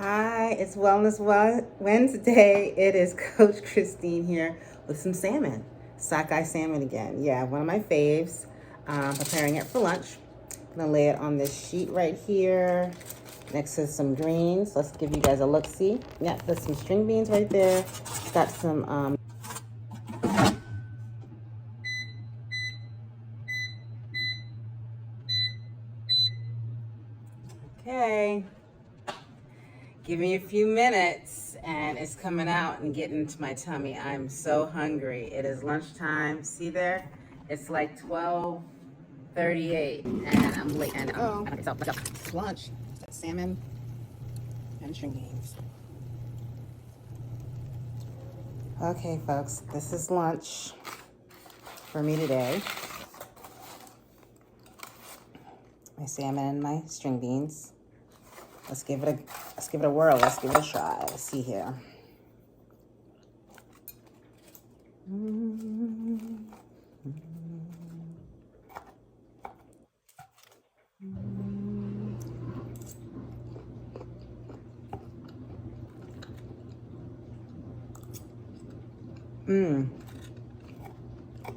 Hi, it's Wednesday. It is Coach Christine here with some salmon, sockeye salmon again. Yeah, one of my faves. Preparing it for lunch. I'm gonna lay it on this sheet right here next to some greens. Let's give you guys a look-see. Yeah, there's some string beans right there. It's got some okay. Give me a few minutes and it's coming out and getting into my tummy. I'm so hungry. It is lunchtime. See there? It's like 12:38 and I'm late. And let's go. It's lunch. Salmon and string beans. Okay, folks, this is lunch for me today. My salmon and my string beans. Let's give it a whirl. Let's give it a try. Let's see here.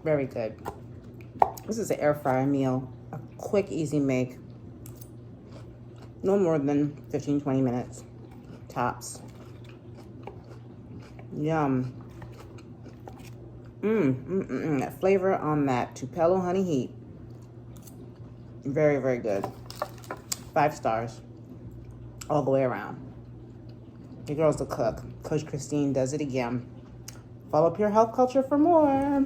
Very good. This is an air fryer meal. A quick, easy make. No more than 15-20 minutes. Tops. Yum. That flavor on that Tupelo honey heat. Very, very good. 5 stars. All the way around. Your girl's a cook. Coach Christine does it again. Follow Pure Health Culture for more.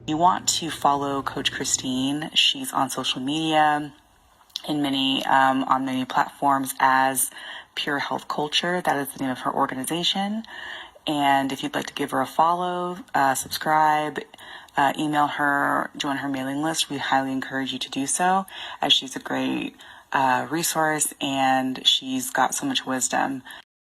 You want to follow Coach Christine. She's on social media on many platforms as Pure Health Culture. That is the name of her organization. And if you'd like to give her a follow, subscribe, email her, join her mailing list, we highly encourage you to do so, as she's a great resource and she's got so much wisdom.